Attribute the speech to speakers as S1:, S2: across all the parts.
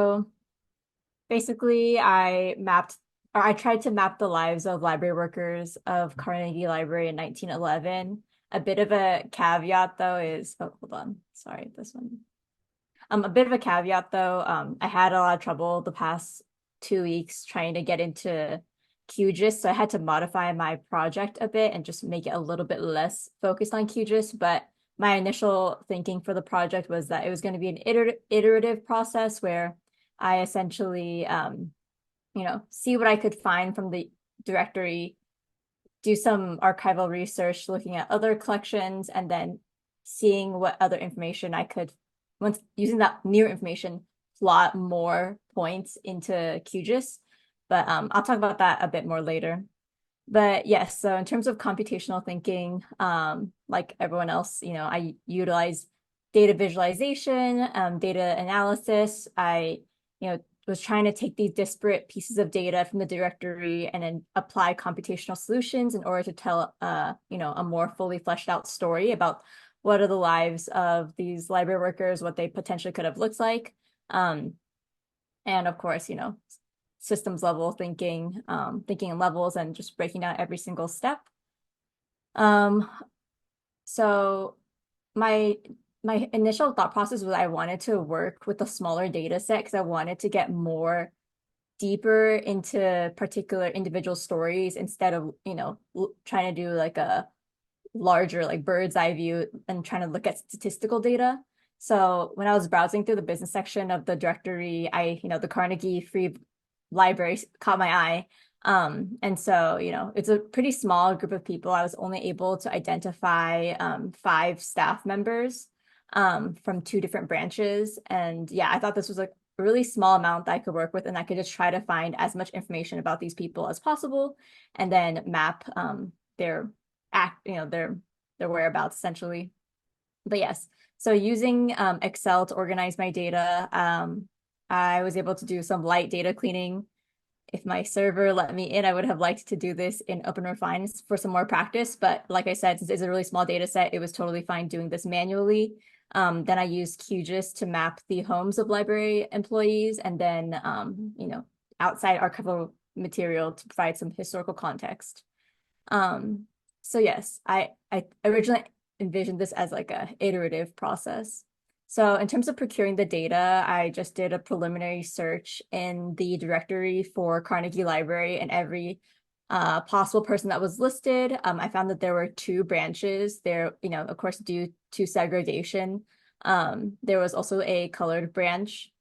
S1: So basically, I tried to map the lives of library workers of Carnegie Library in 1911. A bit of a caveat, though, is, oh, hold on. Sorry, this one. A bit of a caveat, though. I had a lot of trouble the past 2 weeks trying to get into QGIS, so I had to modify my project a bit and just make it a little bit less focused on QGIS. But my initial thinking for the project was that it was going to be an iterative process where I essentially, see what I could find from the directory, do some archival research, looking at other collections, and then seeing what other information I could, once using that new information, plot more points into QGIS. But I'll talk about that a bit more later. But yes, so in terms of computational thinking, like everyone else, I utilize data visualization, data analysis. Was trying to take these disparate pieces of data from the directory and then apply computational solutions in order to tell, a more fully fleshed out story about what are the lives of these library workers, what they potentially could have looked like. And of course, systems level thinking, thinking in levels and just breaking down every single step. Um, so my my initial thought process was I wanted to work with a smaller data set because I wanted to get more deeper into particular individual stories instead of, trying to do like a larger like bird's eye view and trying to look at statistical data. So when I was browsing through the business section of the directory, the Carnegie Free Library caught my eye. And so, it's a pretty small group of people. I was only able to identify 5 staff members from 2 different branches. And yeah, I thought this was like a really small amount that I could work with, and I could just try to find as much information about these people as possible, and then map their their whereabouts essentially. But yes, so using Excel to organize my data, I was able to do some light data cleaning. If my server let me in, I would have liked to do this in OpenRefine for some more practice. But like I said, since it's a really small data set, it was totally fine doing this manually. Then I used QGIS to map the homes of library employees, and then, outside archival material to provide some historical context. Um, so yes, I originally envisioned this as like a iterative process. So in terms of procuring the data, I just did a preliminary search in the directory for Carnegie Library and every possible person that was listed. I found that there were 2 branches there, of course, due to segregation. There was also a colored branch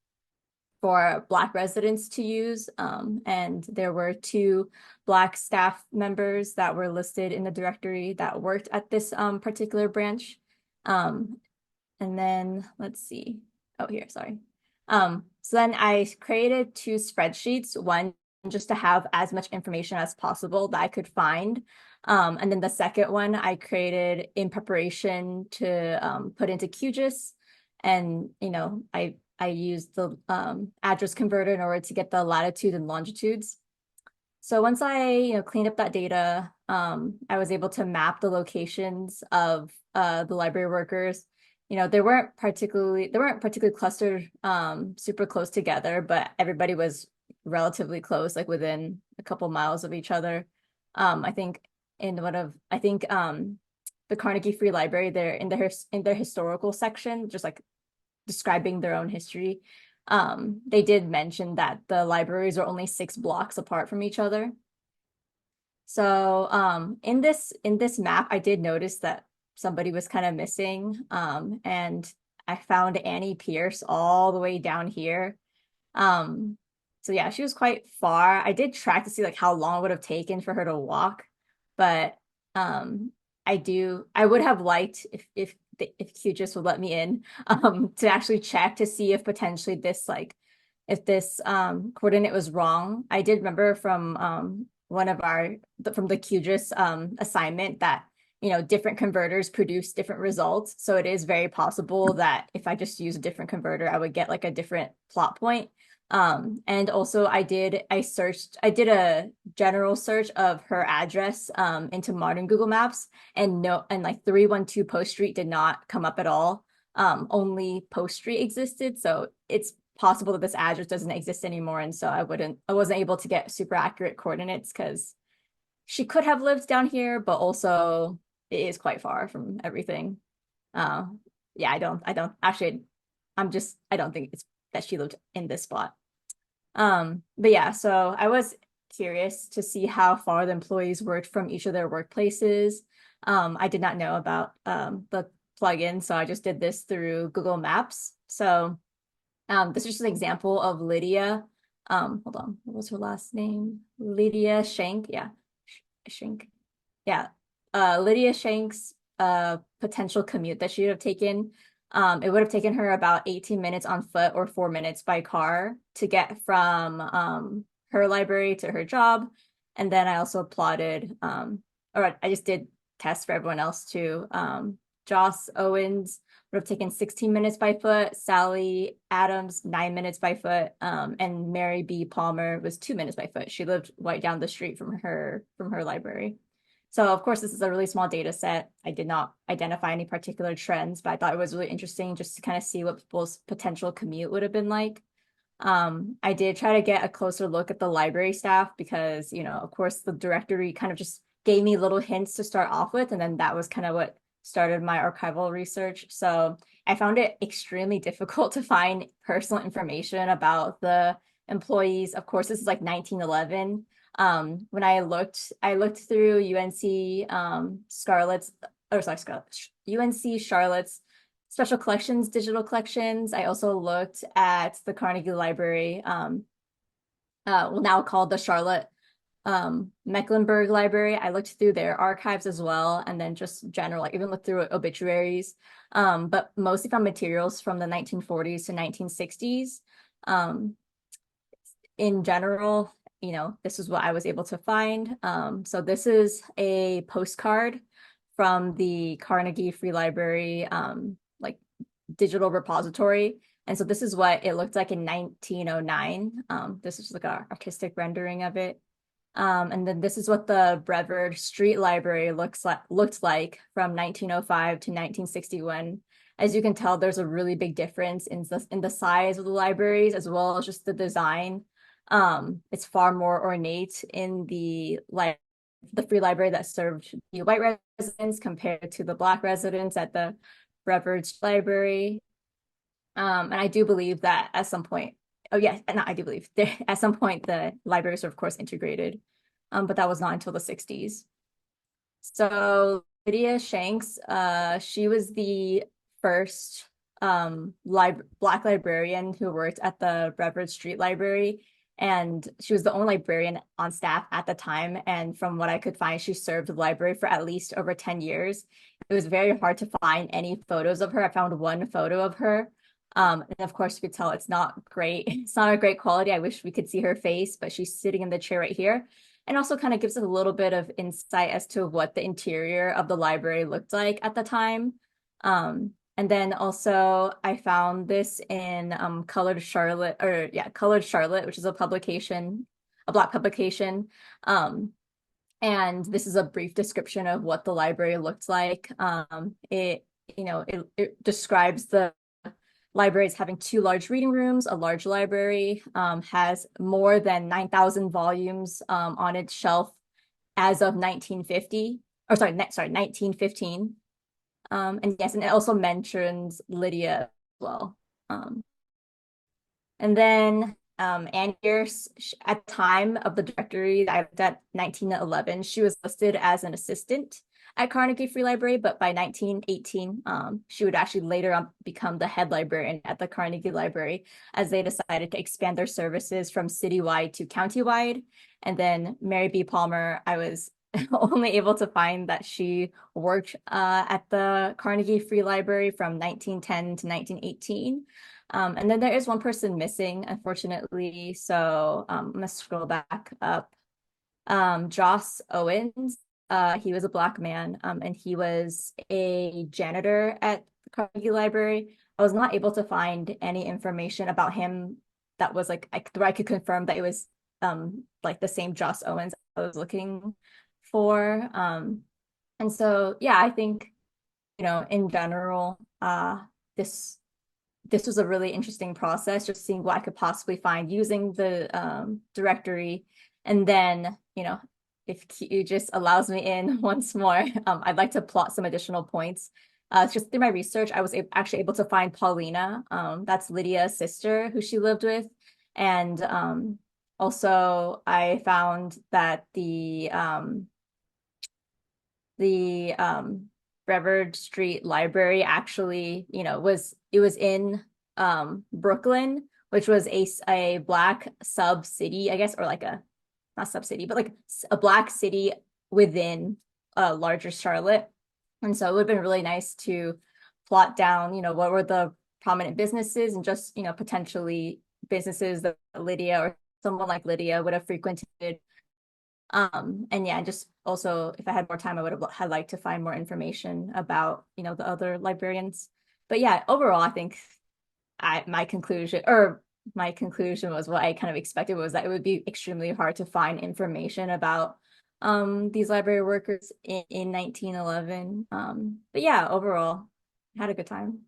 S1: for Black residents to use. And there were 2 Black staff members that were listed in the directory that worked at this particular branch. And then let's see. Oh, here, sorry. So then I created 2 spreadsheets, one just to have as much information as possible that I could find. And then the second one I created in preparation to put into QGIS. And, I used the address converter in order to get the latitude and longitudes. So once I, cleaned up that data, I was able to map the locations of the library workers. They weren't particularly clustered super close together, but everybody was relatively close, like within a couple miles of each other. I think the Carnegie Free Library, they're in their historical section, just like describing their own history. They did mention that the libraries are only 6 blocks apart from each other. So in this map, I did notice that somebody was kind of missing. And I found Annie Pierce all the way down here. Um, so yeah, she was quite far. I did track to see like how long it would have taken for her to walk, but um, I would have liked if QGIS would let me in to actually check to see if potentially if this coordinate was wrong. I did remember from from the QGIS assignment that different converters produce different results. So it is very possible that if I just use a different converter, I would get like a different plot point. And also I did a general search of her address into modern Google Maps, and like 312 Post Street did not come up at all. Only Post Street existed. So it's possible that this address doesn't exist anymore. And so I wasn't able to get super accurate coordinates because she could have lived down here, but also it is quite far from everything. Uh, yeah, I don't actually, I don't think it's that she lived in this spot. But yeah, so I was curious to see how far the employees worked from each of their workplaces. I did not know about the plugin, so I just did this through Google Maps. So this is just an example of Lydia. Hold on, what was her last name? Lydia Shank. Yeah, Shank. Yeah. Lydia Shank's potential commute that she would have taken. It would have taken her about 18 minutes on foot or 4 minutes by car to get from her library to her job. And then I also plotted, or I just did tests for everyone else too. Joss Owens would have taken 16 minutes by foot, Sally Adams 9 minutes by foot, and Mary B. Palmer was 2 minutes by foot. She lived right down the street from her library. So of course, this is a really small data set. I did not identify any particular trends, but I thought it was really interesting just to kind of see what people's potential commute would have been like. I did try to get a closer look at the library staff because, of course, the directory kind of just gave me little hints to start off with, and then that was kind of what started my archival research. So I found it extremely difficult to find personal information about the employees. Of course, this is like 1911. When I looked through UNC Scarlett's, or sorry, Scarlett, UNC Charlotte's special collections, digital collections. I also looked at the Carnegie Library, well, now called the Charlotte Mecklenburg Library. I looked through their archives as well, and then just general, like even looked through obituaries, but mostly found materials from the 1940s to 1960s. In general, this is what I was able to find. So this is a postcard from the Carnegie Free Library, like digital repository. And so this is what it looked like in 1909. This is like an artistic rendering of it. And then this is what the Brevard Street Library looked like from 1905 to 1961. As you can tell, there's a really big difference in the size of the libraries as well as just the design. It's far more ornate in the free library that served the white residents compared to the Black residents at the Brevard Library. And I do believe that at some point, oh yeah, not I do believe at some point the libraries were of course integrated, but that was not until the 60s. So Lydia Shanks, she was the first Black librarian who worked at the Brevard Street Library, and she was the only librarian on staff at the time. And from what I could find, she served the library for at least over 10 years. It was very hard to find any photos of her. I found one photo of her. And of course, you could tell it's not great. It's not a great quality. I wish we could see her face, but she's sitting in the chair right here. And also kind of gives us a little bit of insight as to what the interior of the library looked like at the time. And then also I found this in Colored Charlotte, Colored Charlotte, which is a publication, a Black publication. And this is a brief description of what the library looked like. It describes the libraries having two large reading rooms. A large library has more than 9,000 volumes on its shelf as of 1950, or sorry, 1915. And yes, and it also mentions Lydia as well. And then Anne Pierce, at the time of the directory I looked at 1911, she was listed as an assistant at Carnegie Free Library, but by 1918, she would actually later on become the head librarian at the Carnegie Library as they decided to expand their services from citywide to countywide. And then Mary B. Palmer, I was only able to find that she worked at the Carnegie Free Library from 1910 to 1918. And then there is one person missing, unfortunately. So I'm gonna scroll back up. Joss Owens, he was a Black man, and he was a janitor at the Carnegie Library. I was not able to find any information about him that was like where I could confirm that it was like the same Joss Owens I was looking for. And so yeah, I think in general, this this was a really interesting process, just seeing what I could possibly find using the directory. And then, if Q just allows me in once more, I'd like to plot some additional points. Just through my research, I was actually able to find Paulina. That's Lydia's sister who she lived with. And also I found that the Brevard Street Library actually, was in Brooklyn, which was a black sub city, I guess, or like a not sub city, but like a black city within a larger Charlotte. And so it would have been really nice to plot down, what were the prominent businesses and just, potentially businesses that Lydia or someone like Lydia would have frequented. And yeah, just also if I had more time, I would have had liked to find more information about, the other librarians. But yeah, overall, I think my conclusion was what I kind of expected was that it would be extremely hard to find information about these library workers in 1911. But yeah, overall, I had a good time.